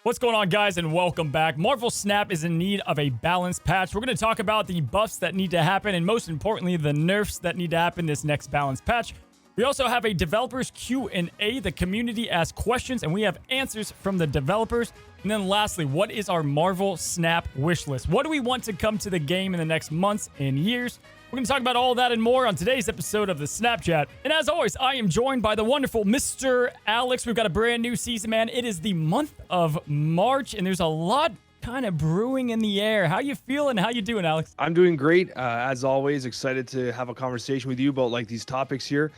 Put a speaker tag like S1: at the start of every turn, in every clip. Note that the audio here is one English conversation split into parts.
S1: What's going on, guys, and welcome back. Marvel Snap is in need of a balanced patch. We're going to talk about the buffs that need to happen, and most importantly, the nerfs that need to happen this next balanced patch. We also have a developers Q&A. The community asks questions, and we have answers from the developers. And then lastly, what is our Marvel Snap wish list? What do we want to come to the game in the next months and years? We're going to talk about all that and more on today's episode of the Snapchat. And as always, I am joined by the wonderful Mr. Alex. We've got a brand new season, man. It is the month of March, and there's a lot kind of brewing in the air. How you feeling? How you doing, Alex?
S2: I'm doing great. As always, excited to have a conversation with you about like these topics here.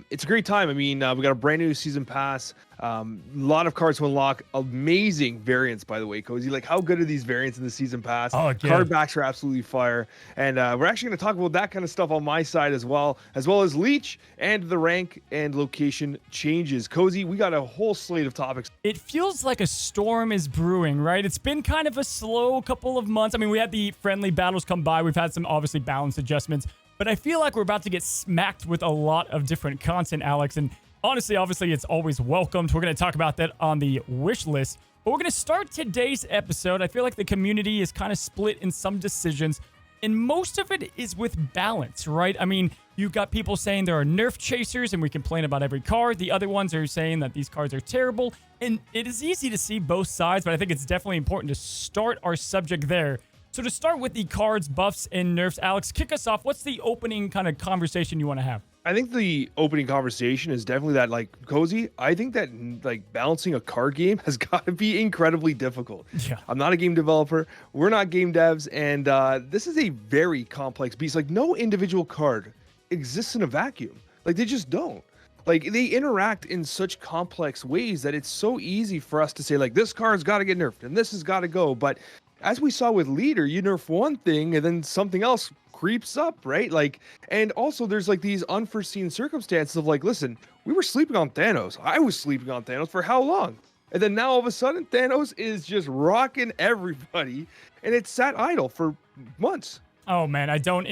S2: It's a great time. I mean, we got a brand new season pass. A lot of cards to unlock. Amazing variants, by the way, Cozy. Like, how good are these variants in the season pass?
S1: Oh, yeah.
S2: Card backs are absolutely fire. And we're actually going to talk about that kind of stuff on my side as well as Leech and the rank and location changes. Cozy, we got a whole slate of topics.
S1: It feels like a storm is brewing, right? It's been kind of a slow couple of months. I mean, we had the friendly battles come by. We've had some obviously balance adjustments, but I feel like we're about to get smacked with a lot of different content, Alex. And honestly, obviously, it's always welcomed. We're going to talk about that on the wish list. But we're going to start today's episode. I feel like the community is kind of split in some decisions, and most of it is with balance, right? I mean, you've got people saying there are nerf chasers, and we complain about every card. The other ones are saying that these cards are terrible, and it is easy to see both sides, but I think it's definitely important to start our subject there. So to start with the cards, buffs, and nerfs, Alex, kick us off. What's the opening kind of conversation you want to have?
S2: I think the opening conversation is definitely that, like, Cozy, I think that, like, balancing a card game has got to be incredibly difficult.
S1: Yeah.
S2: I'm not a game developer. We're not game devs. And this is a very complex beast. Like, no individual card exists in a vacuum. Like, they just don't. Like, they interact in such complex ways that it's so easy for us to say, like, this card's got to get nerfed and this has got to go. But as we saw with Leader, you nerf one thing and then something else creeps up, right? Like, and also there's like these unforeseen circumstances of like, listen, we were sleeping on Thanos. I was sleeping on Thanos for how long? And then now all of a sudden Thanos is just rocking everybody, and it sat idle for months.
S1: Oh man, I do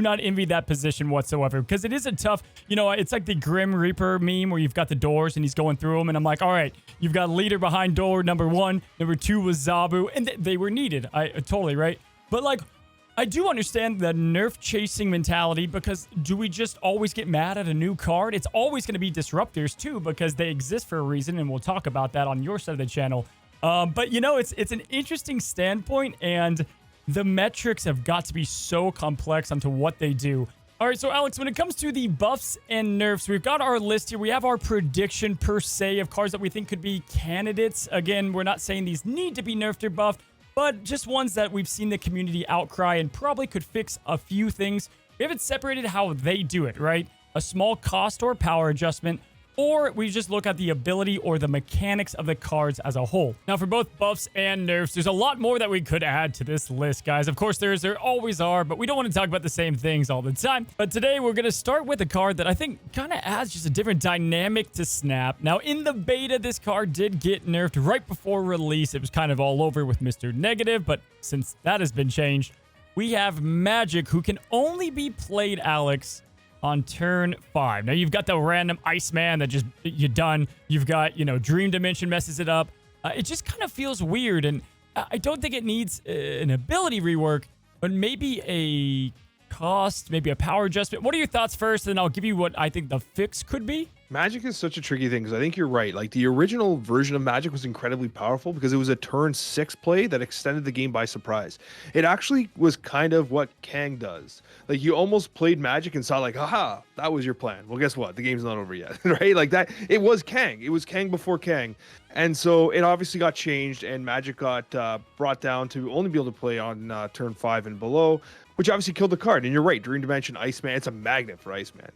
S1: not envy that position whatsoever, because it is a tough, it's like the Grim Reaper meme where you've got the doors and he's going through them, and I'm like, all right, you've got Leader behind door number 1, number 2 was Zabu, and they were needed. I totally, right? But like, I do understand the nerf chasing mentality, because do we just always get mad at a new card? It's always going to be disruptors too, because they exist for a reason, and we'll talk about that on your side of the channel. But it's an interesting standpoint, and the metrics have got to be so complex onto what they do. All right, so Alex, when it comes to the buffs and nerfs, we've got our list here. We have our prediction per se of cards that we think could be candidates. Again, we're not saying these need to be nerfed or buffed, but just ones that we've seen the community outcry and probably could fix a few things. We haven't separated how they do it, right? A small cost or power adjustment, or we just look at the ability or the mechanics of the cards as a whole. Now, for both buffs and nerfs, there's a lot more that we could add to this list, guys. Of course, there always are, but we don't want to talk about the same things all the time. But today, we're going to start with a card that I think kind of adds just a different dynamic to Snap. Now, in the beta, this card did get nerfed right before release. It was kind of all over with Mr. Negative, but since that has been changed, we have Magic, who can only be played, Alex, on turn 5. Now, you've got the random Iceman that just, you're done. You've got, Dream Dimension messes it up. It just kind of feels weird, and I don't think it needs an ability rework, but maybe a cost, maybe a power adjustment. What are your thoughts first, and then I'll give you what I think the fix could be.
S2: Magic is such a tricky thing, because I think you're right. Like, the original version of Magic was incredibly powerful because it was a turn 6 play that extended the game by surprise. It actually was kind of what Kang does. Like, you almost played Magic and saw like, haha, that was your plan. Well, guess what? The game's not over yet, right? Like that. It was Kang. It was Kang before Kang. And so it obviously got changed, and Magic got brought down to only be able to play on turn 5 and below, which obviously killed the card. And you're right, Dream Dimension, Iceman, it's a magnet for Iceman.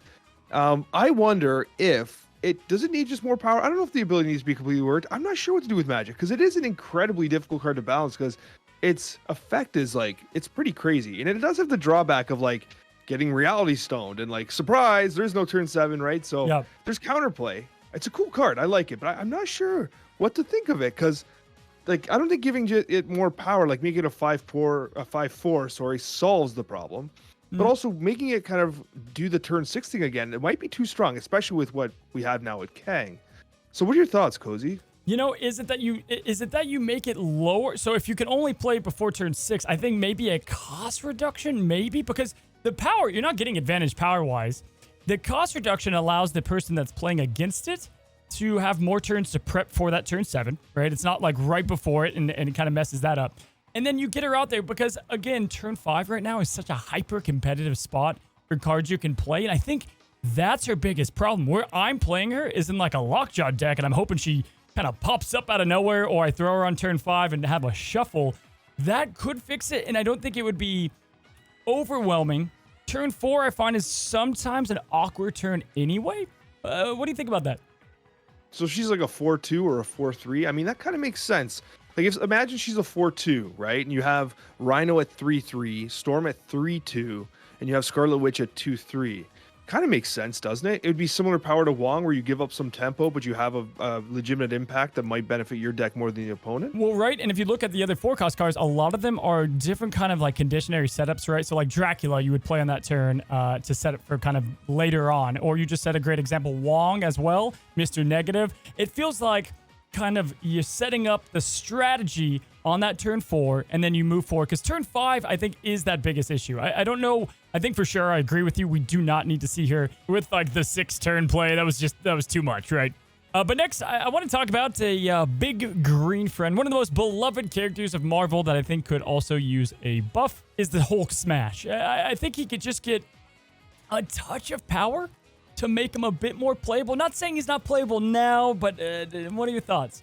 S2: I wonder if does it need just more power? I don't know if the ability needs to be completely worked. I'm not sure what to do with Magic, because it is an incredibly difficult card to balance, because its effect is like, it's pretty crazy. And it does have the drawback of like getting reality stoned and like, surprise, there's no turn 7, right? So
S1: Yep.
S2: There's counterplay. It's a cool card. I like it, but I'm not sure what to think of it, because like, I don't think giving it more power, like making it a 5/4, sorry, solves the problem. But also making it kind of do the turn 6 thing again, it might be too strong, especially with what we have now with Kang. So what are your thoughts, Cozy?
S1: You know, is it that you make it lower? So if you can only play before turn 6, I think maybe a cost reduction, maybe, because the power, you're not getting advantage power-wise. The cost reduction allows the person that's playing against it to have more turns to prep for that turn 7, right? It's not like right before it, and it kind of messes that up. And then you get her out there because, again, turn 5 right now is such a hyper-competitive spot for cards you can play, and I think that's her biggest problem. Where I'm playing her is in like a Lockjaw deck, and I'm hoping she kind of pops up out of nowhere, or I throw her on turn 5 and have a shuffle. That could fix it, and I don't think it would be overwhelming. Turn 4, I find, is sometimes an awkward turn anyway. What do you think about that?
S2: So she's like a 4-2 or a 4-3. I mean, that kind of makes sense. Like, imagine she's a 4-2, right? And you have Rhino at 3-3, Storm at 3-2, and you have Scarlet Witch at 2-3. Kind of makes sense, doesn't it? It would be similar power to Wong, where you give up some tempo, but you have a legitimate impact that might benefit your deck more than the opponent.
S1: Well, right, and if you look at the other 4-cost cards, a lot of them are different kind of like conditionary setups, right? So like Dracula, you would play on that turn to set it for kind of later on, or you just set a great example, Wong as well, Mr. Negative. It feels like kind of you're setting up the strategy on that turn 4, and then you move forward, because turn 5, I think, is that biggest issue. I don't know. I think for sure, I agree with you. We do not need to see her with like the 6-turn play. That was too much, right? But next, I want to talk about a big green friend. One of the most beloved characters of Marvel that I think could also use a buff is the Hulk Smash. I think he could just get a touch of power to make him a bit more playable. Not saying he's not playable now, but what are your thoughts?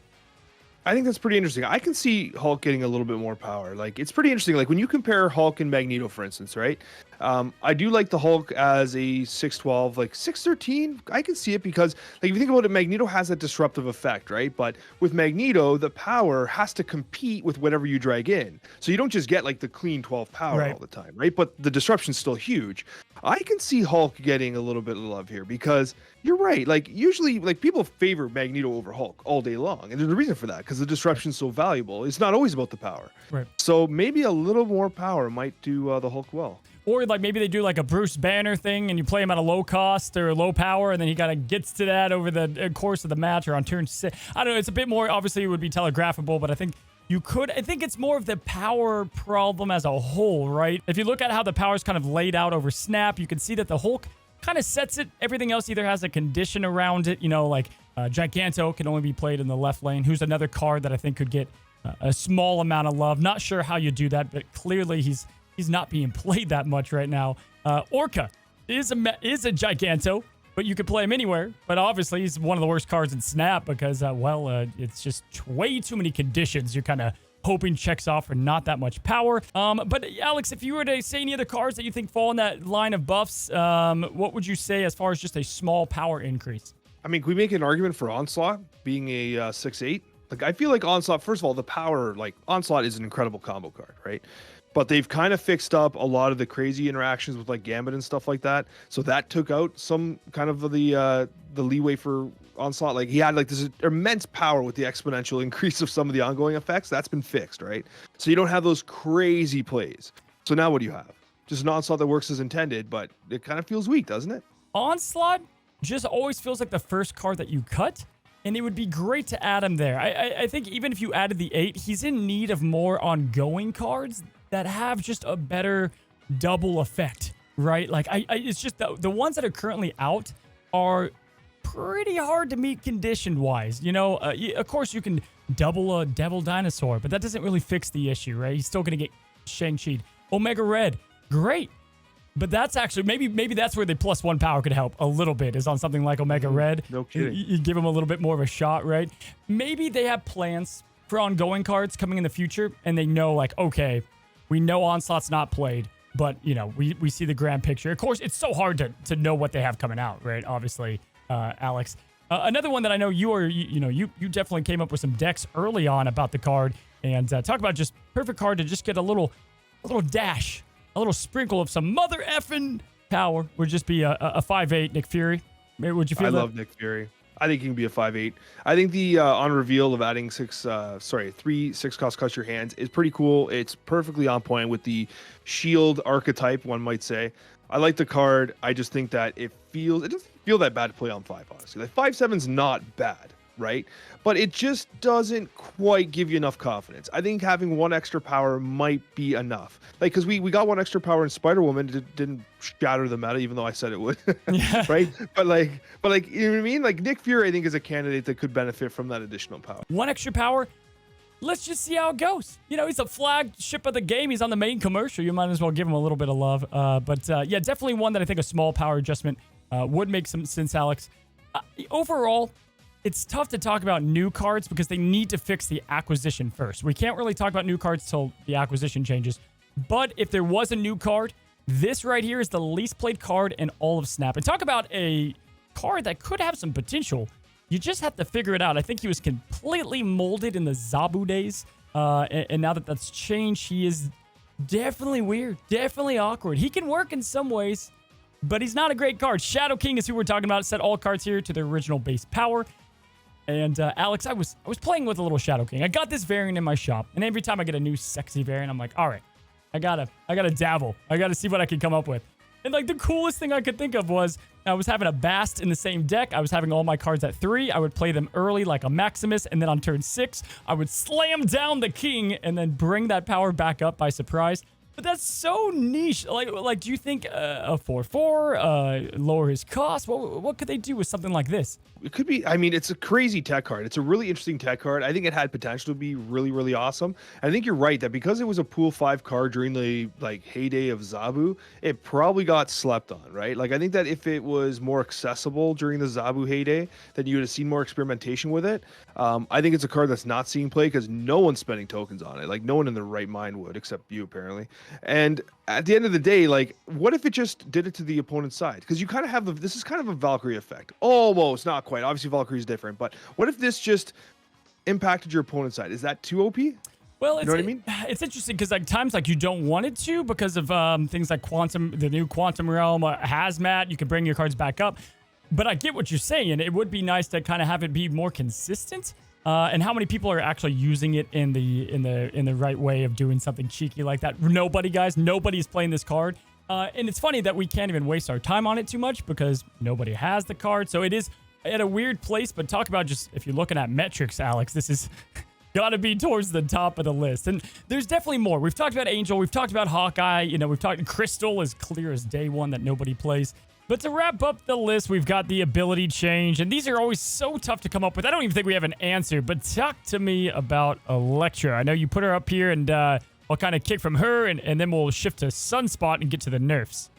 S2: I think that's pretty interesting. I can see Hulk getting a little bit more power. Like, it's pretty interesting. Like, when you compare Hulk and Magneto, for instance, right? I do like the Hulk as a 6'12", like 6'13". I can see it because, like, if you think about it, Magneto has that disruptive effect, right? But with Magneto, the power has to compete with whatever you drag in. So you don't just get like the clean 12 power all the time, right? But the disruption's still huge. I can see Hulk getting a little bit of love here because you're right. Like, usually, like, people favor Magneto over Hulk all day long. And there's a reason for that, because the disruption's so valuable. It's not always about the power. Right. So maybe a little more power might do the Hulk well.
S1: Or like maybe they do like a Bruce Banner thing and you play him at a low cost or low power, and then he kind of gets to that over the course of the match or on turn 6. I don't know. It's a bit more, obviously it would be telegraphable, but I think you could. I think it's more of the power problem as a whole, right? If you look at how the power is kind of laid out over Snap, you can see that the Hulk kind of sets it. Everything else either has a condition around it, you know, like Giganto can only be played in the left lane, who's another card that I think could get a small amount of love. Not sure how you do that, but clearly he's not being played that much right now. Orca is a Giganto, but you can play him anywhere. But obviously, he's one of the worst cards in Snap because, it's just way too many conditions. You're kind of hoping checks off for not that much power. But Alex, if you were to say any other cards that you think fall in that line of buffs, what would you say as far as just a small power increase?
S2: I mean, can we make an argument for Onslaught being a 6'8"? Like, I feel like Onslaught, first of all, the power, like, Onslaught is an incredible combo card, right? But they've kind of fixed up a lot of the crazy interactions with like Gambit and stuff like that. So that took out some kind of the leeway for Onslaught. Like, he had like this immense power with the exponential increase of some of the ongoing effects. That's been fixed, right? So you don't have those crazy plays. So now what do you have? Just an Onslaught that works as intended, but it kind of feels weak, doesn't it?
S1: Onslaught just always feels like the first card that you cut. And it would be great to add him there. I think even if you added the 8, he's in need of more ongoing cards that have just a better double effect, right? Like, it's just the ones that are currently out are pretty hard to meet condition-wise. You know, of course, you can double a Devil Dinosaur, but that doesn't really fix the issue, right? He's still going to get Shang-Chi'd. Omega Red, great. But that's actually, maybe that's where the +1 power could help a little bit, is on something like Omega Red.
S2: No kidding.
S1: You give him a little bit more of a shot, right? Maybe they have plans for ongoing cards coming in the future, and they know, like, okay, we know Onslaught's not played, but, you know, we see the grand picture. Of course, it's so hard to know what they have coming out, right? Obviously, Alex. Another one that I know you definitely came up with some decks early on about the card, and talk about just perfect card to just get a little dash. A little sprinkle of some mother effing power would just be a 5'8" Nick Fury. Would you feel that?
S2: I love Nick Fury. I think he can be a 5'8". I think the on reveal of adding 3 6-cost Cut Your Hands is pretty cool. It's perfectly on point with the shield archetype, one might say. I like the card. I just think that it doesn't feel that bad to play on 5, honestly. Like 5/7's not bad. right? But it just doesn't quite give you enough confidence. I think having one extra power might be enough. Like, because we got one extra power in Spider-Woman, it didn't shatter the meta, even though I said it would,
S1: Yeah.
S2: right? But you know what I mean? Like Nick Fury, I think, is a candidate that could benefit from that additional power.
S1: One extra power. Let's just see how it goes. You know, he's a flagship of the game. He's on the main commercial. You might as well give him a little bit of love. But yeah, definitely one that I think a small power adjustment would make some sense, Alex. Overall, it's tough to talk about new cards because they need to fix the acquisition first. We can't really talk about new cards till the acquisition changes. But if there was a new card, this right here is the least played card in all of Snap. And talk about a card that could have some potential. You just have to figure it out. I think he was completely molded in the Zabu days. And now that that's changed, he is definitely weird, definitely awkward. He can work in some ways, but he's not a great card. Shadow King is who we're talking about. Set all cards here to their original base power. And Alex, I was playing with a little Shadow King. I got this variant in my shop, and every time I get a new sexy variant, I'm like, all right, I gotta dabble. I gotta see what I can come up with. And like the coolest thing I could think of was I was having a Bast in the same deck. I was having all my cards at 3. I would play them early like a Maximus, and then on turn 6, I would slam down the king and then bring that power back up by surprise. But that's so niche. Like, do you think a 4/4 lower his cost? What could they do with something like this?
S2: It could be, I mean, it's a crazy tech card. It's a really interesting tech card. I think it had potential to be really, really awesome. I think you're right that because it was a pool 5 card during the like heyday of Zabu, it probably got slept on, right? Like I think that if it was more accessible during the Zabu heyday, then you would have seen more experimentation with it. I think it's a card that's not seeing play because no one's spending tokens on it. Like no one in their right mind would, except you apparently. And at the end of the day, like, what if it just did it to the opponent's side? Because you kind of have this is kind of a Valkyrie effect. Almost, not quite. Obviously, Valkyrie is different. But what if this just impacted your opponent's side? Is that too OP?
S1: Well,
S2: You know what I mean?
S1: It's interesting because like times like you don't want it to because of things like the new Quantum Realm, Hazmat. You can bring your cards back up. But I get what you're saying. It would be nice to kind of have it be more consistent. And how many people are actually using it in the right way of doing something cheeky like that? Nobody, guys. Nobody's playing this card. And it's funny that we can't even waste our time on it too much because nobody has the card. So it is at a weird place. But talk about just if you're looking at metrics, Alex, this is got to be towards the top of the list. And there's definitely more. We've talked about Angel. We've talked about Hawkeye. You know, we've talked Crystal is clear as day one that nobody plays. But to wrap up the list, we've got the ability change, and these are always so tough to come up with. I don't even think we have an answer, but talk to me about Electra. I know you put her up here, and I'll kind of kick from her, and then we'll shift to Sunspot and get to the nerfs.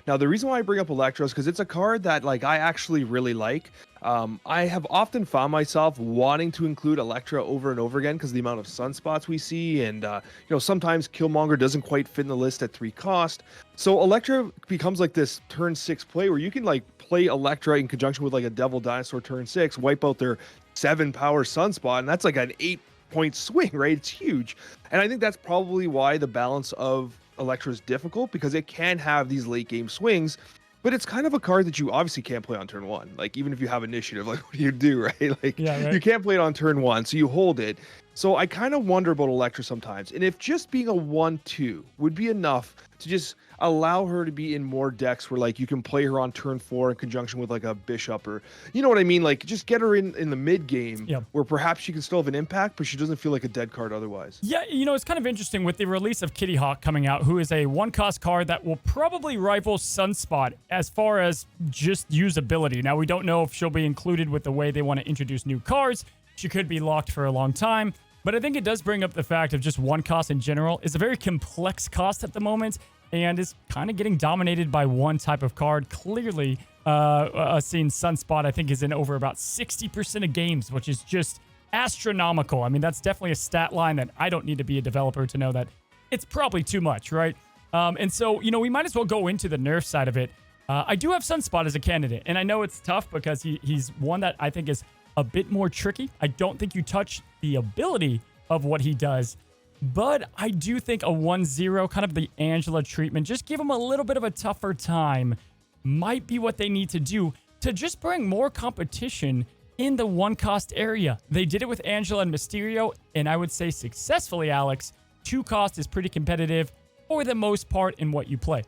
S2: Now, the reason why I bring up Electra is because it's a card that like I actually really like. I have often found myself wanting to include Electra over and over again because the amount of sunspots we see, and you know, sometimes Killmonger doesn't quite fit in the list at 3 cost. So Electra becomes like this turn 6 play where you can like play Electra in conjunction with like a Devil Dinosaur turn 6, wipe out their 7 power sunspot, and that's like an 8-point swing, right? It's huge, and I think that's probably why the balance of Electra is difficult because it can have these late game swings, but it's kind of a card that you obviously can't play on turn 1. Like even if you have initiative, like what do you do, right? Like
S1: Yeah, right.
S2: You can't play it on turn 1, so you hold it. So I kind of wonder about Electra sometimes, and if just being a 1/2 would be enough to just allow her to be in more decks where like you can play her on turn 4 in conjunction with like a bishop, or you know what I mean, like just get her in the mid game.
S1: Yep.
S2: Where perhaps she can still have an impact, but she doesn't feel like a dead card otherwise.
S1: Yeah, you know, it's kind of interesting with the release of Kitty Hawk coming out, who is a 1-cost card that will probably rival Sunspot as far as just usability. Now, we don't know if she'll be included with the way they want to introduce new cards. She could be locked for a long time. But I think it does bring up the fact of just 1 cost in general is a very complex cost at the moment and is kind of getting dominated by one type of card. Clearly, seeing Sunspot, I think, is in over about 60% of games, which is just astronomical. I mean, that's definitely a stat line that I don't need to be a developer to know that it's probably too much, right? And so, you know, we might as well go into the nerf side of it. I do have Sunspot as a candidate, and I know it's tough because he's one that I think is a bit more tricky. I don't think you touch the ability of what he does, but I do think a 1/0, kind of the Angela treatment, just give him a little bit of a tougher time, might be what they need to do to just bring more competition in the 1-cost area. They did it with Angela and Mysterio, and I would say successfully, Alex. 2 cost is pretty competitive for the most part in what you play.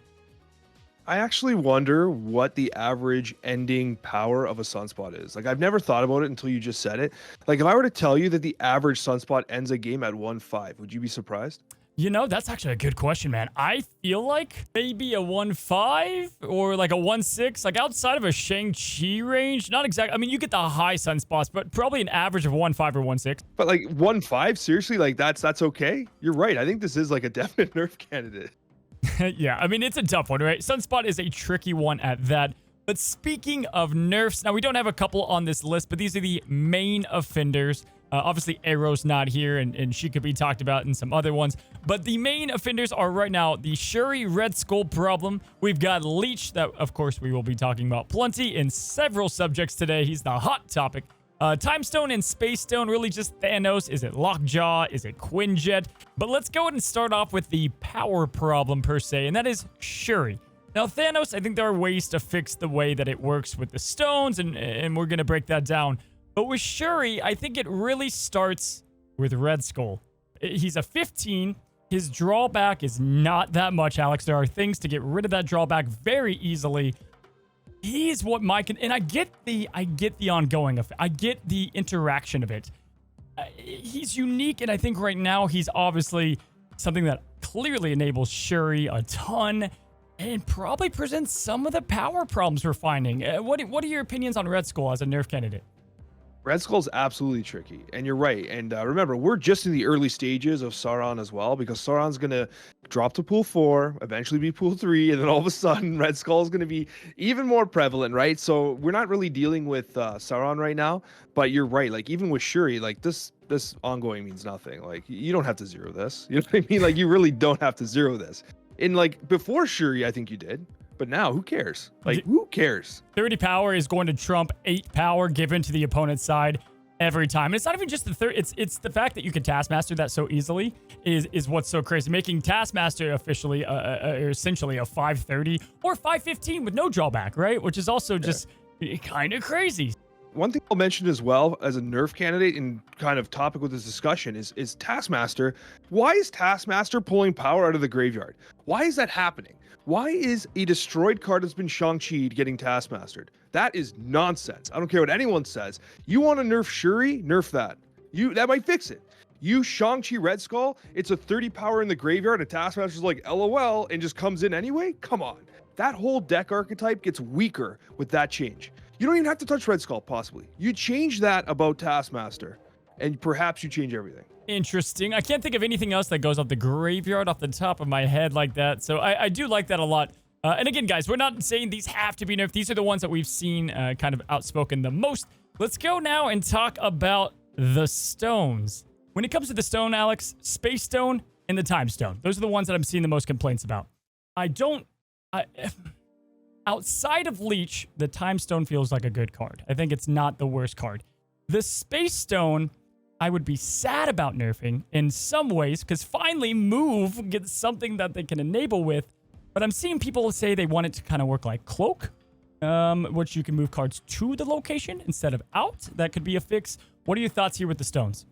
S2: I actually wonder what the average ending power of a sunspot is. Like, I've never thought about it until you just said it. Like, if I were to tell you that the average sunspot ends a game at 1-5, would you be surprised?
S1: You know, that's actually a good question, man. I feel like maybe a 1-5 or like a 1-6, like outside of a Shang-Chi range. Not exactly. I mean, you get the high sunspots, but probably an average of 1-5 or 1-6.
S2: But like 1-5, seriously, like that's okay. You're right. I think this is like a definite nerf candidate.
S1: Yeah, I mean, it's a tough one, right? Sunspot is a tricky one at that. But speaking of nerfs, now we don't have a couple on this list, but these are the main offenders. Obviously, Arrow's not here, and she could be talked about in some other ones. But the main offenders are right now the Shuri Red Skull problem. We've got Leech, that, of course, we will be talking about plenty in several subjects today. He's the hot topic. Time Stone and Space Stone, really just Thanos. Is it Lockjaw? Is it Quinjet? But let's go ahead and start off with the power problem per se, and that is Shuri. Now, Thanos, I think there are ways to fix the way that it works with the stones, and we're going to break that down. But with Shuri, I think it really starts with Red Skull. He's a 15. His drawback is not that much, Alex. There are things to get rid of that drawback very easily. He's what and I get the ongoing effect. I get the interaction of it. He's unique, and I think right now he's obviously something that clearly enables Shuri a ton and probably presents some of the power problems we're finding. What are your opinions on Red Skull as a nerf candidate?
S2: Red Skull's absolutely tricky, and you're right. And remember, we're just in the early stages of Sauron as well, because Sauron's going to drop to pool 4, eventually be pool 3, and then all of a sudden, Red Skull is going to be even more prevalent, right? So we're not really dealing with Sauron right now, but you're right. Like, even with Shuri, like, this ongoing means nothing. Like, you don't have to zero this. You know what I mean? Like, you really don't have to zero this. And, like, before Shuri, I think you did. But now, who cares? Like, who cares?
S1: 30 power is going to trump 8 power given to the opponent's side every time. And it's not even just the third. It's the fact that you can Taskmaster that so easily is what's so crazy. Making Taskmaster officially, essentially a 530 or 515 with no drawback, right? Which is also just kind of crazy.
S2: One thing I'll mention as well as a nerf candidate and kind of topic with this discussion is Taskmaster. Why is Taskmaster pulling power out of the graveyard? Why is that happening? Why is a destroyed card that's been Shang-Chi'd getting Taskmastered? That is nonsense. I don't care what anyone says. You want to nerf Shuri? Nerf that. That might fix it. You Shang-Chi Red Skull, it's a 30 power in the graveyard and Taskmaster's like LOL and just comes in anyway? Come on. That whole deck archetype gets weaker with that change. You don't even have to touch Red Skull, possibly. You change that about Taskmaster, and perhaps you change everything.
S1: Interesting. I can't think of anything else that goes off the graveyard off the top of my head like that. So I do like that a lot. And again, guys, we're not saying these have to be nerfed. These are the ones that we've seen kind of outspoken the most. Let's go now and talk about the stones. When it comes to the stone, Alex, Space Stone and the Time Stone. Those are the ones that I'm seeing the most complaints about. Outside of Leech, the Time Stone feels like a good card. I think it's not the worst card. The Space Stone, I would be sad about nerfing in some ways, because finally Move gets something that they can enable with. But I'm seeing people say they want it to kind of work like Cloak, which you can move cards to the location instead of out. That could be a fix. What are your thoughts here with the stones?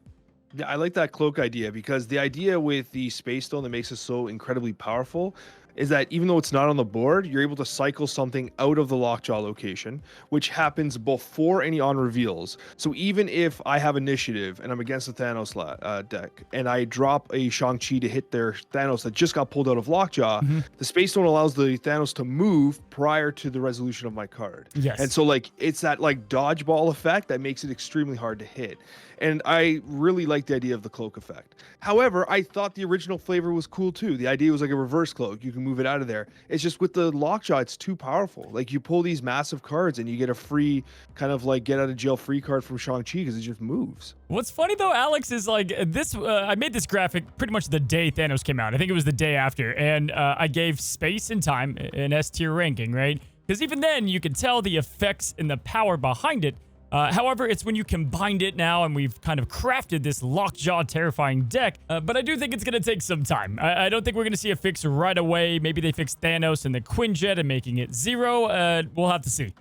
S2: Yeah, I like that Cloak idea, because the idea with the Space Stone that makes it so incredibly powerful is that even though it's not on the board, you're able to cycle something out of the Lockjaw location, which happens before any on reveals. So even if I have initiative and I'm against the Thanos deck, and I drop a Shang-Chi to hit their Thanos that just got pulled out of Lockjaw, the Space Stone allows the Thanos to move prior to the resolution of my card.
S1: Yes.
S2: And so like it's that like dodgeball effect that makes it extremely hard to hit. And I really like the idea of the cloak effect. However, I thought the original flavor was cool too. The idea was like a reverse cloak. You can move it out of there. It's just with the Lockjaw, it's too powerful. Like you pull these massive cards and you get a free kind of like get out of jail free card from Shang-Chi because it just moves.
S1: What's funny though, Alex, is like this, I made this graphic pretty much the day Thanos came out. I think it was the day after. And I gave Space and Time an S tier ranking, right? Because even then you could tell the effects and the power behind it. However, it's when you combined it now and we've kind of crafted this Lockjaw terrifying deck, but I do think it's going to take some time. I don't think we're going to see a fix right away. Maybe they fix Thanos and the Quinjet and making it 0. We'll have to see.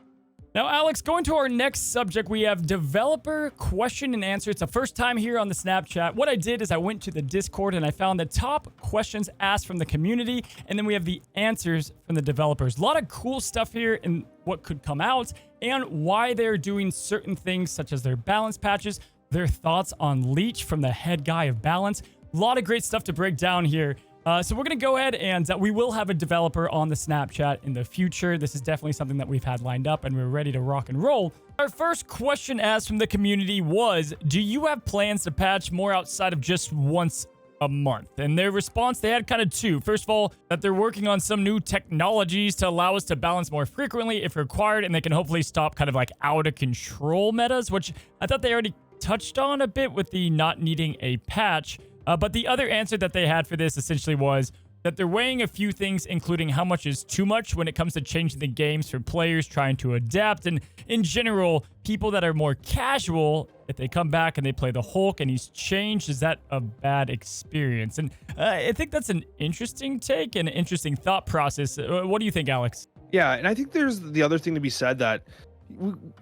S1: Now, Alex, going to our next subject, we have developer question and answer. It's the first time here on the Snapchat. What I did is I went to the Discord and I found the top questions asked from the community, and then we have the answers from the developers. A lot of cool stuff here and what could come out and why they're doing certain things, such as their balance patches, their thoughts on Leech from the head guy of balance. A lot of great stuff to break down here. So we're going to go ahead and we will have a developer on the Snapchat in the future. This is definitely something that we've had lined up and we're ready to rock and roll. Our first question asked from the community was, do you have plans to patch more outside of just once a month? And their response, they had kind of two. First of all, that they're working on some new technologies to allow us to balance more frequently if required, and they can hopefully stop kind of like out of control metas, which I thought they already touched on a bit with the not needing a patch. But the other answer that they had for this essentially was that they're weighing a few things, including how much is too much when it comes to changing the games for players trying to adapt. And in general, people that are more casual, if they come back and they play the Hulk and he's changed, is that a bad experience? And I think that's an interesting take and an interesting thought process. What do you think, Alex?
S2: Yeah, and I think there's the other thing to be said that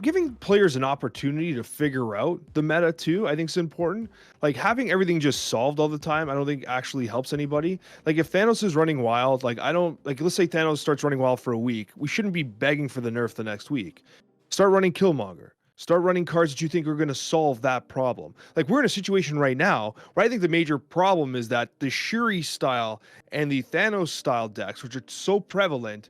S2: giving players an opportunity to figure out the meta too, I think is important. Like having everything just solved all the time, I don't think actually helps anybody. Like if Thanos is running wild, like let's say Thanos starts running wild for a week, we shouldn't be begging for the nerf the next week. Start running Killmonger. Start running cards that you think are going to solve that problem. Like we're in a situation right now where I think the major problem is that the Shuri style and the Thanos style decks, which are so prevalent,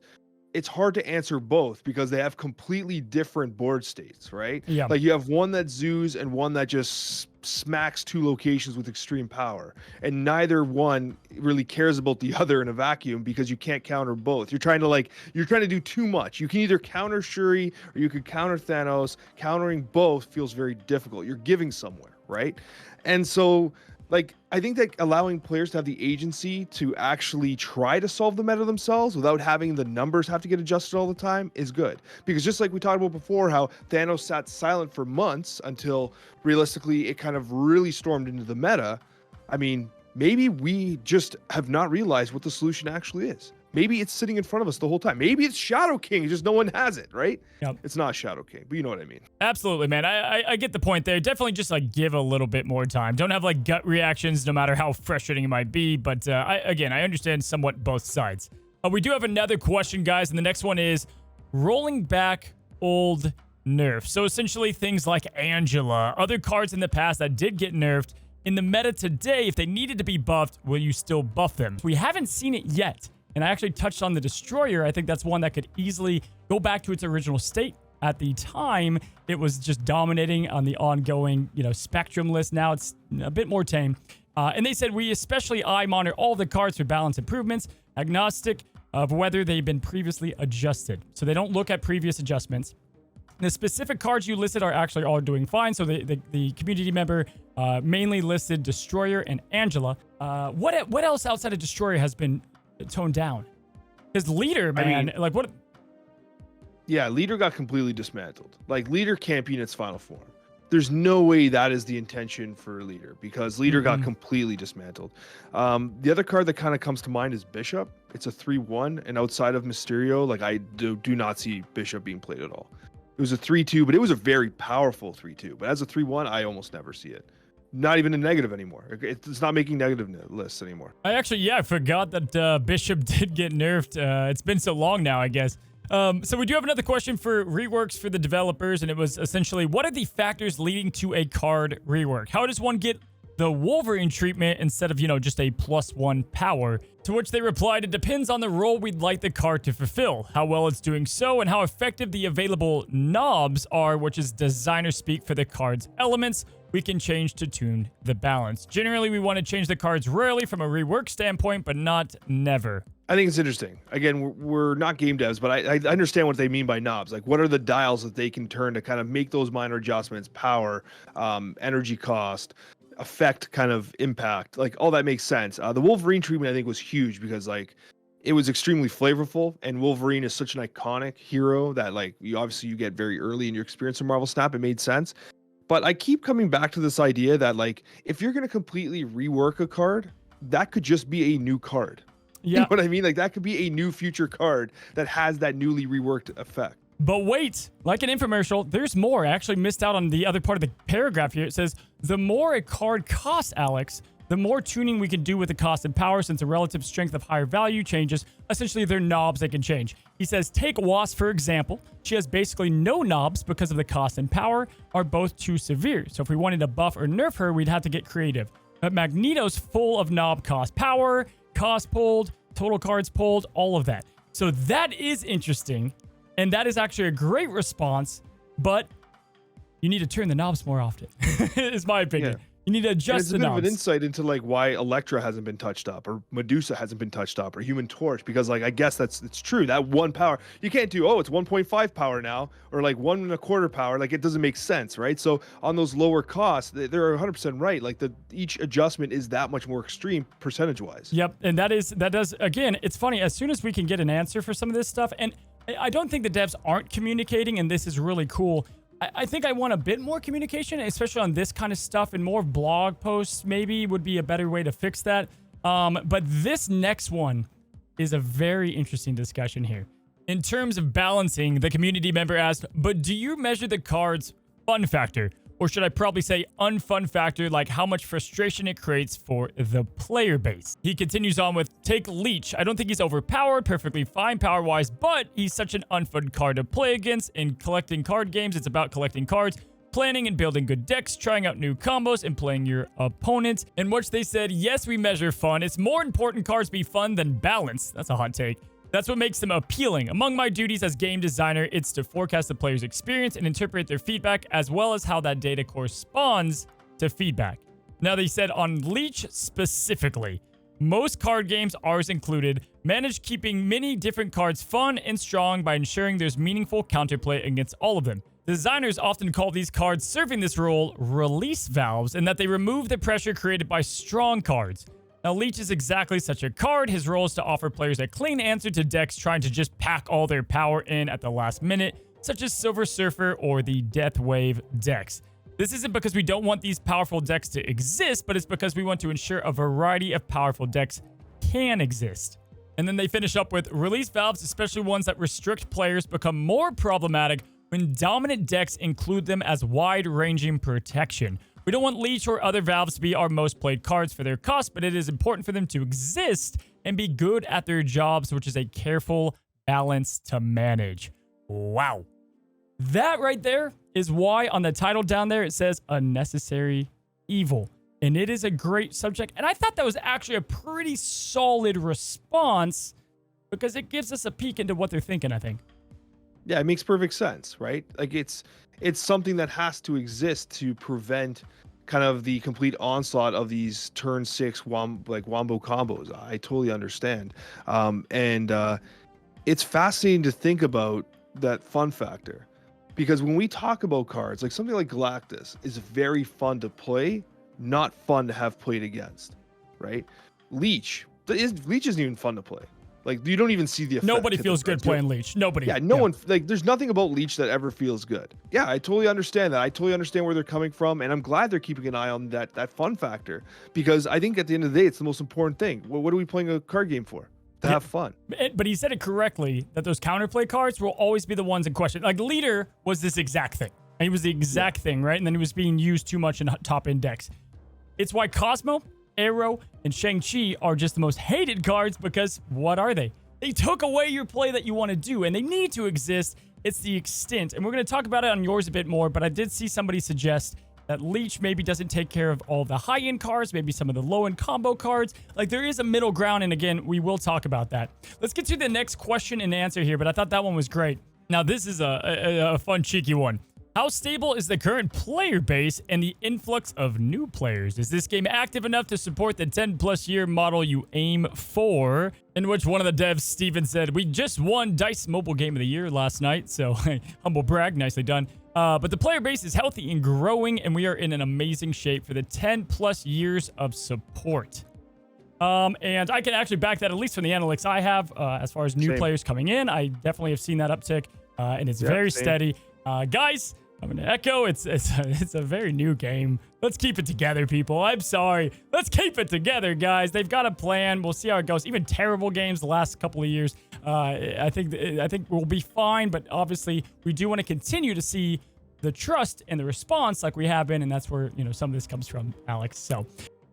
S2: it's hard to answer both because they have completely different board states, right?
S1: Yeah.
S2: Like you have one that zoos and one that just smacks two locations with extreme power. And neither one really cares about the other in a vacuum because you can't counter both. You're trying to do too much. You can either counter Shuri or you could counter Thanos. Countering both feels very difficult. You're giving somewhere, right? And so like, I think that allowing players to have the agency to actually try to solve the meta themselves without having the numbers have to get adjusted all the time is good. Because just like we talked about before, how Thanos sat silent for months until realistically it kind of really stormed into the meta. I mean, maybe we just have not realized what the solution actually is. Maybe it's sitting in front of us the whole time. Maybe it's Shadow King, it's just no one has it, right?
S1: Yep.
S2: It's not Shadow King, but you know what I mean.
S1: Absolutely, man. I get the point there. Definitely just like give a little bit more time. Don't have like gut reactions no matter how frustrating it might be. But I understand somewhat both sides. We do have another question, guys. And the next one is rolling back old nerfs. So essentially things like Angela, other cards in the past that did get nerfed. In the meta today, if they needed to be buffed, will you still buff them? We haven't seen it yet. And I actually touched on the Destroyer. I think that's one that could easily go back to its original state. At the time, it was just dominating on the ongoing, Spectrum list. Now it's a bit more tame. And they said, we especially monitor all the cards for balance improvements, agnostic of whether they've been previously adjusted. So they don't look at previous adjustments. The specific cards you listed are actually all doing fine. So the community member mainly listed Destroyer and Angela. What else outside of Destroyer has been toned down? Because Leader, man, like what?
S2: Yeah, Leader got completely dismantled. Like Leader can't be in its final form. There's no way that is the intention for Leader because Leader got completely dismantled. The other card that kind of comes to mind is Bishop. It's a 3/1, and outside of Mysterio, like I do not see Bishop being played at all. It was a 3/2, but it was a very powerful 3/2. But as a 3/1, I almost never see it. Not even a negative anymore. It's not making negative lists anymore.
S1: I forgot that Bishop did get nerfed. It's been so long now, I guess. So we do have another question for reworks for the developers, and it was essentially, what are the factors leading to a card rework? How does one get the Wolverine treatment instead of, just a +1 power? To which they replied, it depends on the role we'd like the card to fulfill, how well it's doing so, and how effective the available knobs are, which is designer speak for the card's elements. We can change to tune the balance. Generally, we want to change the cards rarely from a rework standpoint, but not never.
S2: I think it's interesting. Again, we're not game devs, but I understand what they mean by knobs. Like, what are the dials that they can turn to kind of make those minor adjustments, power, energy cost, effect kind of impact, like all that makes sense. The Wolverine treatment I think was huge because like it was extremely flavorful, and Wolverine is such an iconic hero that like you get very early in your experience of Marvel Snap. It made sense. But I keep coming back to this idea that like if you're going to completely rework a card, that could just be a new card. Yeah. You know what I mean? Like that could be a new future card that has that newly reworked effect.
S1: But wait, like an infomercial, there's more. I actually missed out on the other part of the paragraph here. It says, the more a card costs, Alex, the more tuning we can do with the cost and power, since the relative strength of higher value changes. Essentially, they're knobs that can change. He says, take Wasp, for example. She has basically no knobs because of the cost and power are both too severe. So if we wanted to buff or nerf her, we'd have to get creative. But Magneto's full of knob cost power, cost pulled, total cards pulled, all of that. So that is interesting. And that is actually a great response, but you need to turn the knobs more often, is my opinion. Yeah. You need to adjust the knobs. It's a bit of an
S2: insight into like why Elektra hasn't been touched up, or Medusa hasn't been touched up, or Human Torch, because like I guess it's true. That one power, you can't do, oh, it's 1.5 power now, or like 1.25 power. Like it doesn't make sense, right? So on those lower costs, they're 100% right. Like each adjustment is that much more extreme percentage-wise.
S1: Yep, and that does again. It's funny, as soon as we can get an answer for some of this stuff, and I don't think the devs aren't communicating, and this is really cool. I think I want a bit more communication, especially on this kind of stuff, and more blog posts maybe would be a better way to fix that. But this next one is a very interesting discussion here. In terms of balancing, the community member asked, but do you measure the card's fun factor? Or should I probably say unfun factor, like how much frustration it creates for the player base? He continues on with, take Leech. I don't think he's overpowered, perfectly fine power-wise, but he's such an unfun card to play against. In collecting card games, it's about collecting cards, planning and building good decks, trying out new combos, and playing your opponent. In which they said, yes, we measure fun. It's more important cards be fun than balance. That's a hot take. That's what makes them appealing. Among my duties as game designer, it's to forecast the player's experience and interpret their feedback, as well as how that data corresponds to feedback. Now, they said on Leech specifically, most card games, ours included, manage keeping many different cards fun and strong by ensuring there's meaningful counterplay against all of them. Designers often call these cards serving this role release valves, and that they remove the pressure created by strong cards. Now, Leech is exactly such a card. His role is to offer players a clean answer to decks trying to just pack all their power in at the last minute, such as Silver Surfer or the Death Wave decks. This isn't because we don't want these powerful decks to exist, but it's because we want to ensure a variety of powerful decks can exist. And then they finish up with, release valves, especially ones that restrict players, become more problematic when dominant decks include them as wide-ranging protection. We don't want Leech or other valves to be our most played cards for their cost, but it is important for them to exist and be good at their jobs, which is a careful balance to manage. Wow. That right there is why on the title down there it says a necessary evil. And it is a great subject. And I thought that was actually a pretty solid response because it gives us a peek into what they're thinking, I think.
S2: Yeah, it makes perfect sense, right? Like it's something that has to exist to prevent kind of the complete onslaught of these turn 6 wombo combos. I totally understand. It's fascinating to think about that fun factor, because when we talk about cards, like something like Galactus is very fun to play, not fun to have played against, right? Leech isn't even fun to play. Like, you don't even see the effect.
S1: Nobody feels good playing Leech. Nobody.
S2: Yeah, no one. Like, there's nothing about Leech that ever feels good. Yeah, I totally understand that. I totally understand where they're coming from, and I'm glad they're keeping an eye on that fun factor, because I think at the end of the day, it's the most important thing. What are we playing a card game for? To have fun.
S1: But he said it correctly, that those counterplay cards will always be the ones in question. Like, Leader was this exact thing. And he was the exact thing, right? And then he was being used too much in top index. It's why Cosmo, Arrow, and Shang-Chi are just the most hated cards, because what are they? They took away your play that you want to do, and they need to exist. It's the extent. And we're going to talk about it on yours a bit more, but I did see somebody suggest that Leech maybe doesn't take care of all the high-end cards, maybe some of the low-end combo cards. Like, there is a middle ground, and again, we will talk about that. Let's get to the next question and answer here, but I thought that one was great. Now, this is a fun, cheeky one. How stable is the current player base and the influx of new players? Is this game active enough to support the 10-plus year model you aim for? In which one of the devs, Steven, said, we just won DICE Mobile Game of the Year last night, so humble brag, nicely done. But the player base is healthy and growing, and we are in an amazing shape for the 10-plus years of support. And I can actually back that, at least from the analytics I have, as far as new players coming in. I definitely have seen that uptick, and it's very steady. Guys, I'm going to echo, it's a very new game. Let's keep it together, people. I'm sorry. Let's keep it together, guys. They've got a plan. We'll see how it goes. Even terrible games the last couple of years, I think we'll be fine, but obviously we do want to continue to see the trust and the response like we have been, and that's where, you know, some of this comes from, Alex. So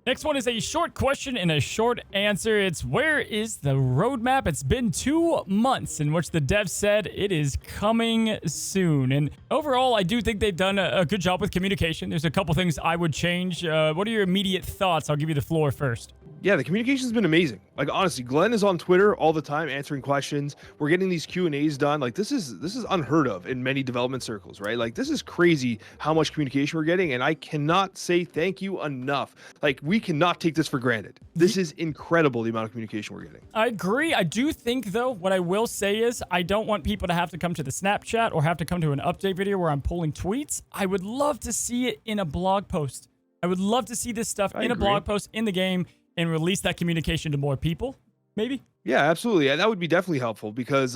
S1: next one is a short question and a short answer. It's, where is the roadmap? It's been 2 months in which the devs said it is coming soon. And overall, I do think they've done a good job with communication. There's a couple things I would change. What are your immediate thoughts? I'll give you the floor first.
S2: Yeah, the communication's been amazing. Like, honestly, Glenn is on Twitter all the time answering questions. We're getting these Q&As done. Like, this is unheard of in many development circles, right? Like, this is crazy how much communication we're getting, and I cannot say thank you enough. Like, we cannot take this for granted. This is incredible, the amount of communication we're getting.
S1: I agree. I do think, though, what I will say is I don't want people to have to come to the Snapchat or have to come to an update video where I'm pulling tweets. I would love to see it in a blog post. I would love to see this stuff in a blog post in the game and release that communication to more people, maybe?
S2: Yeah, absolutely. And that would be definitely helpful because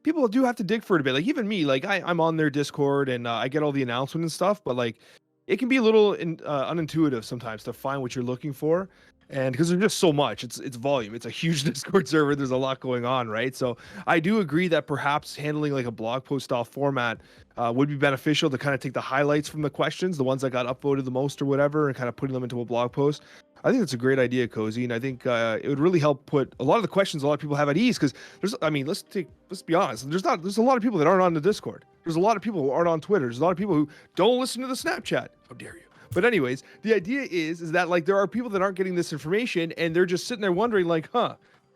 S2: people do have to dig for it a bit. Like, even me, like, I'm on their Discord and I get all the announcements and stuff, but like, it can be a little unintuitive sometimes to find what you're looking for. And because there's just so much, it's volume. It's a huge Discord server. There's a lot going on, right? So I do agree that perhaps handling like a blog post style format would be beneficial to kind of take the highlights from the questions, the ones that got upvoted the most or whatever, and kind of putting them into a blog post. I think that's a great idea, Cozy, and I think it would really help put a lot of the questions a lot of people have at ease, because there's, I mean, let's be honest, there's a lot of people that aren't on the Discord. There's a lot of people who aren't on Twitter. There's a lot of people who don't listen to the Snapchat. How dare you? But anyways, the idea is that like there are people that aren't getting this information and they're just sitting there wondering like,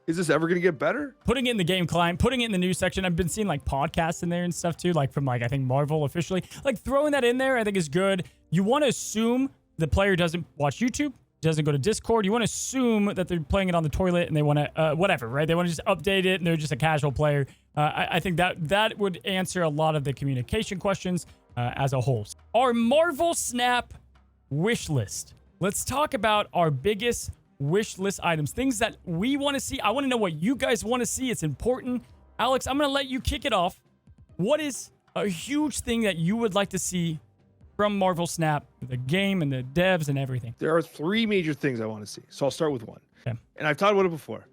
S2: is this ever going to get better?
S1: Putting it in the game client, putting it in the news section. I've been seeing like podcasts in there and stuff too, like from like, I think Marvel officially, like throwing that in there, I think is good. You want to assume the player doesn't watch YouTube, doesn't go to Discord. You want to assume that they're playing it on the toilet and they want to, whatever, right? They want to just update it and they're just a casual player. I think that would answer a lot of the communication questions as a whole. Our Marvel Snap wish list. Let's talk about our biggest wish list items, things that we want to see. I want to know what you guys want to see. It's important. Alex, I'm going to let you kick it off. What is a huge thing that you would like to see from Marvel Snap, the game and the devs and everything?
S2: There are 3 major things I want to see. So I'll start with one.
S1: Okay.
S2: And I've talked about it before.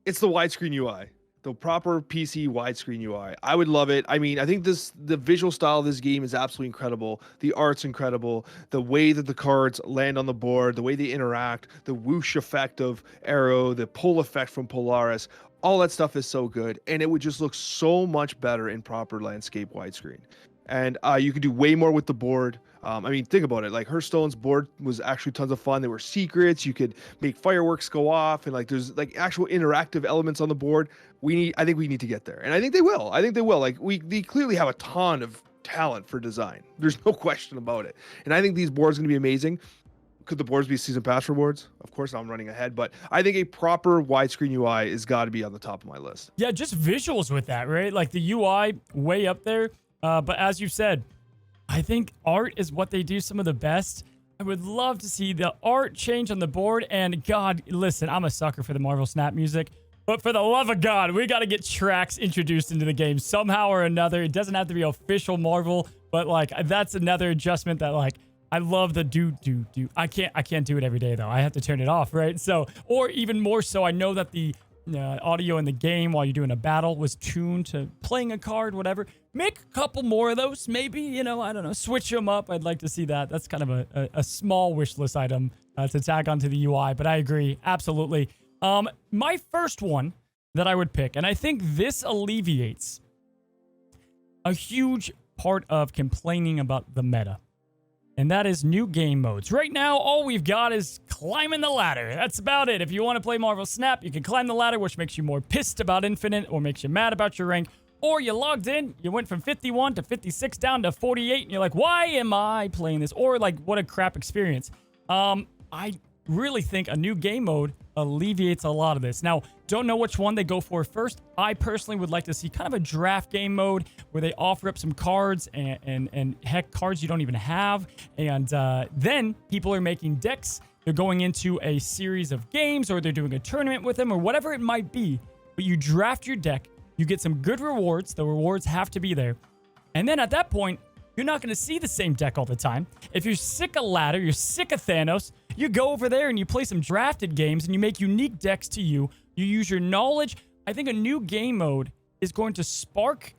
S2: It's the widescreen UI. The proper PC widescreen UI. I would love it. I mean, I think the visual style of this game is absolutely incredible. The art's incredible. The way that the cards land on the board, the way they interact, the whoosh effect of Arrow, the pull effect from Polaris, all that stuff is so good. And it would just look so much better in proper landscape widescreen. And you could do way more with the board. I mean, think about it. Like, Hearthstone's board was actually tons of fun. There were secrets. You could make fireworks go off, and like there's like actual interactive elements on the board. I think we need to get there, and I think they will. Like, they clearly have a ton of talent for design. There's no question about it. And I think these boards are going to be amazing. Could the boards be season pass rewards? Of course, I'm running ahead, but I think a proper widescreen UI has got to be on the top of my list.
S1: Yeah, just visuals with that, right? Like the UI way up there. But as you said, I think art is what they do some of the best. I would love to see the art change on the board. And God, listen, I'm a sucker for the Marvel Snap music. But for the love of God, we got to get tracks introduced into the game somehow or another. It doesn't have to be official Marvel, but like that's another adjustment that like I love the do. I can't do it every day though. I have to turn it off, right? So, or even more so, I know that the audio in the game while you're doing a battle was tuned to playing a card, whatever. Make a couple more of those, maybe, you know, I don't know, switch them up. I'd like to see that. That's kind of a small wish list item to tag onto the UI, but I agree, absolutely. My first one that I would pick, and I think this alleviates a huge part of complaining about the meta, and that is new game modes. Right now, all we've got is climbing the ladder. That's about it. If you want to play Marvel Snap, you can climb the ladder, which makes you more pissed about Infinite or makes you mad about your rank. Or you logged in, you went from 51 to 56 down to 48, and you're like, why am I playing this? Or like, what a crap experience. I really think a new game mode alleviates a lot of this. Now, don't know which one they go for first. I personally would like to see kind of a draft game mode where they offer up some cards and heck, cards you don't even have. And then people are making decks. They're going into a series of games, or they're doing a tournament with them, or whatever it might be. But you draft your deck. You get some good rewards. The rewards have to be there. And then at that point, you're not going to see the same deck all the time. If you're sick of ladder, you're sick of Thanos, you go over there and you play some drafted games and you make unique decks to you. You use your knowledge I think a new game mode is going to spark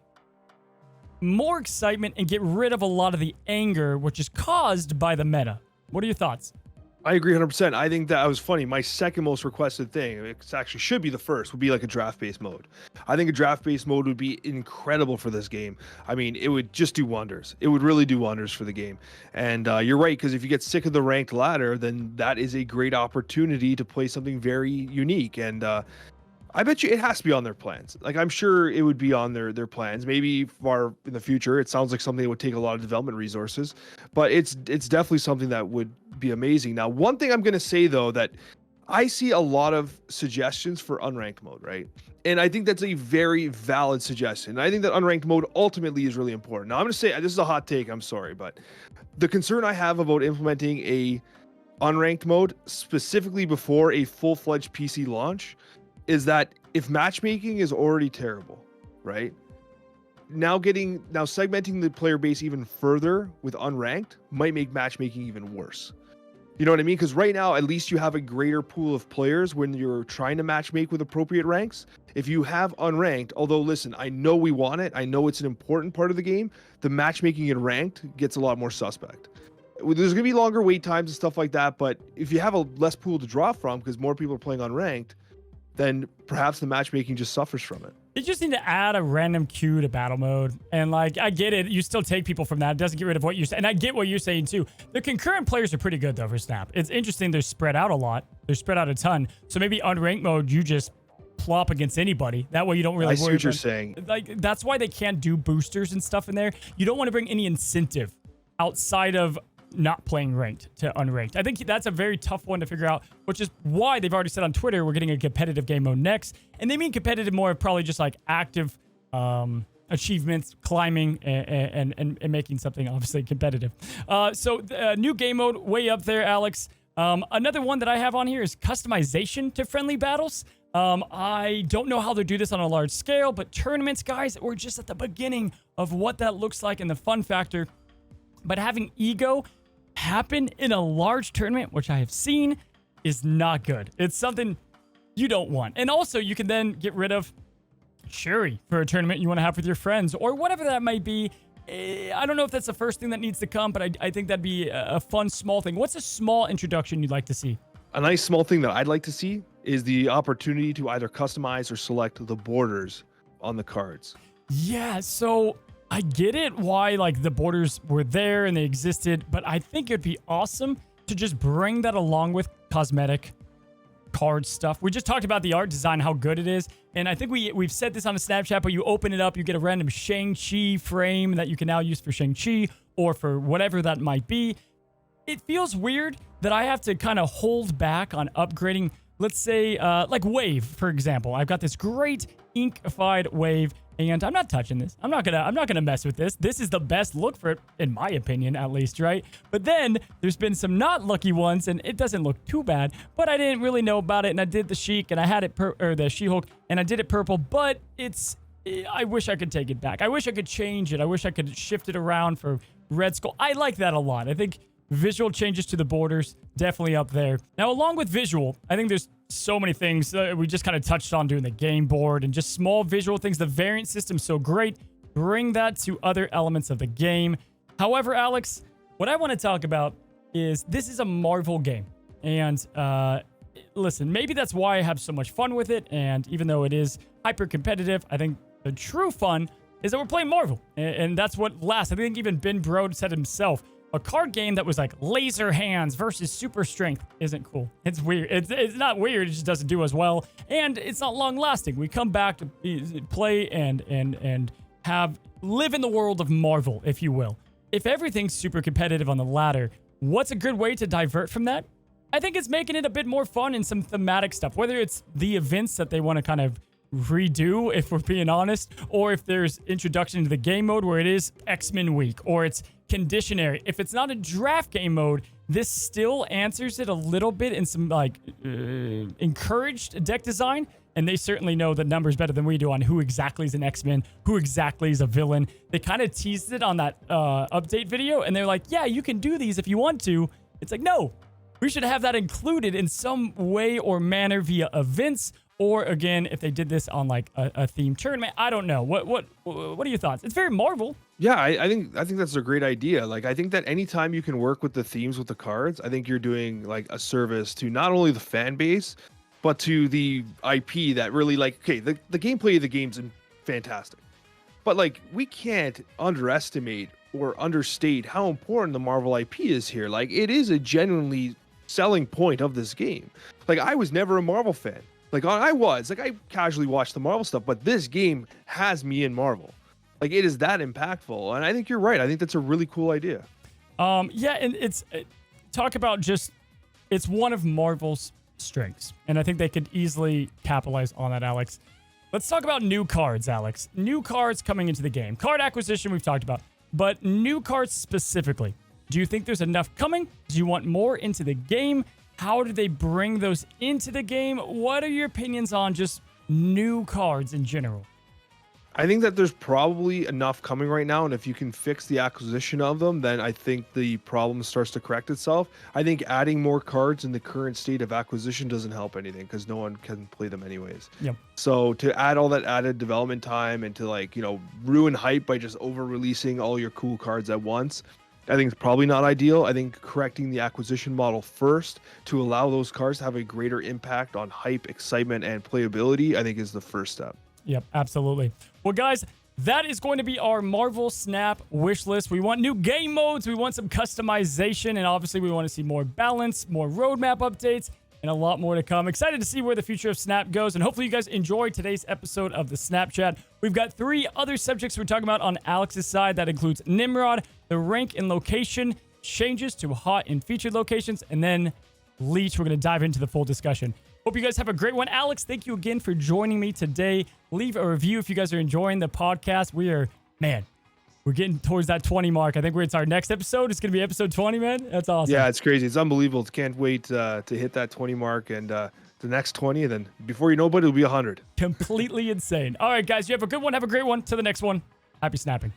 S1: more excitement and get rid of a lot of the anger, which is caused by the meta. What are your thoughts?
S2: I agree 100%. I think that was funny. My second most requested thing, it actually should be the first, would be like a draft-based mode. I think a draft-based mode would be incredible for this game. I mean, it would just do wonders. It would really do wonders for the game. And you're right, because if you get sick of the ranked ladder, then that is a great opportunity to play something very unique. And I bet you it has to be on their plans. Like, I'm sure it would be on their plans. Maybe far in the future. It sounds like something that would take a lot of development resources, but it's definitely something that would be amazing. Now, one thing I'm going to say though, that I see a lot of suggestions for unranked mode, right? And I think that's a very valid suggestion. And I think that unranked mode ultimately is really important. Now, I'm going to say, this is a hot take, I'm sorry, but the concern I have about implementing a unranked mode specifically before a full-fledged PC launch is that if matchmaking is already terrible, right? Now segmenting the player base even further with unranked might make matchmaking even worse. You know what I mean? Because right now, at least you have a greater pool of players when you're trying to matchmake with appropriate ranks. If you have unranked, although listen, I know we want it, I know it's an important part of the game, the matchmaking in ranked gets a lot more suspect. There's going to be longer wait times and stuff like that, but if you have a less pool to draw from because more people are playing unranked, then perhaps the matchmaking just suffers from it.
S1: You just need to add a random queue to battle mode. And like, I get it. You still take people from that. It doesn't get rid of what you're saying. And I get what you're saying too. The concurrent players are pretty good though for Snap. It's interesting. They're spread out a lot. They're spread out a ton. So maybe unranked mode, you just plop against anybody. That way you don't really worry
S2: I see what you're saying.
S1: Like, that's why they can't do boosters and stuff in there. You don't want to bring any incentive outside of not playing ranked to unranked. I think that's a very tough one to figure out, which is why they've already said on Twitter we're getting a competitive game mode next. And they mean competitive more of probably just like active achievements, climbing, and making something obviously competitive. So new game mode way up there, Alex. Another one that I have on here is customization to friendly battles. I don't know how they do this on a large scale, but tournaments, guys, we're just at the beginning of what that looks like and the fun factor. But having ego happen in a large tournament, which I have seen, is not good. It's something you don't want. And also, you can then get rid of Shuri for a tournament you want to have with your friends or whatever that might be. I don't know if that's the first thing that needs to come, but I think that'd be a fun small thing. What's a small introduction you'd like to see?
S2: A nice small thing that I'd like to see is the opportunity to either customize or select the borders on the cards.
S1: Yeah, so I get it why like the borders were there and they existed, but I think it'd be awesome to just bring that along with cosmetic card stuff. We just talked about the art design, how good it is, and I think we've said this on a Snapchat, but you open it up, you get a random Shang-Chi frame that you can now use for Shang-Chi or for whatever that might be. It feels weird that I have to kind of hold back on upgrading, let's say, like Wave, for example. I've got this great inkified Wave, and I'm not touching this. I'm not gonna mess with this. This is the best look for it, in my opinion, at least, right? But then there's been some not lucky ones, and it doesn't look too bad. But I didn't really know about it, and I did the Sheik, and I had it the She-Hulk, and I did it purple. But I wish I could take it back. I wish I could change it. I wish I could shift it around for Red Skull. I like that a lot. I think visual changes to the borders, definitely up there. Now, along with visual, I think there's so many things we just kind of touched on doing the game board and just small visual things. The variant system's so great. Bring that to other elements of the game. However, Alex, what I want to talk about is this is a Marvel game. And listen, maybe that's why I have so much fun with it. And even though it is hyper competitive, I think the true fun is that we're playing Marvel. And that's what lasts. I think even Ben Brode said himself, a card game that was like laser hands versus super strength isn't cool. It's weird. It's not weird. It just doesn't do as well. And it's not long lasting. We come back to play and live in the world of Marvel, if you will. If everything's super competitive on the ladder, what's a good way to divert from that? I think it's making it a bit more fun and some thematic stuff, whether it's the events that they want to kind of redo, if we're being honest, or if there's introduction to the game mode where it is X-Men week, or it's conditionary. If it's not a draft game mode, this still answers it a little bit in some like encouraged deck design, and they certainly know the numbers better than we do on who exactly is an X-Men, who exactly is a villain. They kind of teased it on that update video, and they're like, yeah, you can do these if you want to. It's like, no, we should have that included in some way or manner via events or again, if they did this on like a themed tournament. I don't know. What are your thoughts? It's very Marvel.
S2: Yeah, I think that's a great idea. Like I think that anytime you can work with the themes with the cards, I think you're doing like a service to not only the fan base, but to the IP that really like okay, the gameplay of the game's fantastic. But like we can't underestimate or understate how important the Marvel IP is here. Like it is a genuinely selling point of this game. Like I was never a Marvel fan. Like I casually watched the Marvel stuff, but this game has me in Marvel. Like it is that impactful, and I think you're right. I think that's a really cool idea.
S1: Yeah, and it's talk about just it's one of Marvel's strengths, and I think they could easily capitalize on that, Alex. Let's talk about new cards, Alex. New cards coming into the game. Card acquisition we've talked about, but new cards specifically. Do you think there's enough coming? Do you want more into the game? How do they bring those into the game? What are your opinions on just new cards in general?
S2: I think that there's probably enough coming right now, and if you can fix the acquisition of them, then I think the problem starts to correct itself. I think adding more cards in the current state of acquisition doesn't help anything because no one can play them anyways.
S1: Yep.
S2: So to add all that added development time and to like, ruin hype by just over-releasing all your cool cards at once, I think it's probably not ideal. I think correcting the acquisition model first to allow those cards to have a greater impact on hype, excitement, and playability, I think is the first step.
S1: Yep, absolutely. Well, guys, that is going to be our Marvel Snap wish list. We want new game modes. We want some customization. And obviously, we want to see more balance, more roadmap updates, and a lot more to come. Excited to see where the future of Snap goes. And hopefully, you guys enjoyed today's episode of the Snapchat. We've got 3 other subjects we're talking about on Alex's side. That includes Nimrod, the rank and location changes to hot and featured locations, and then Leech. We're going to dive into the full discussion. Hope you guys have a great one. Alex, thank you again for joining me today. Leave a review if you guys are enjoying the podcast. We're getting towards that 20 mark. I think it's our next episode. It's going to be episode 20, man. That's awesome.
S2: Yeah, it's crazy. It's unbelievable. Can't wait to hit that 20 mark and the next 20. And then before you know it, it'll be 100.
S1: Completely insane. All right, guys, you have a good one. Have a great one. To the next one. Happy snapping.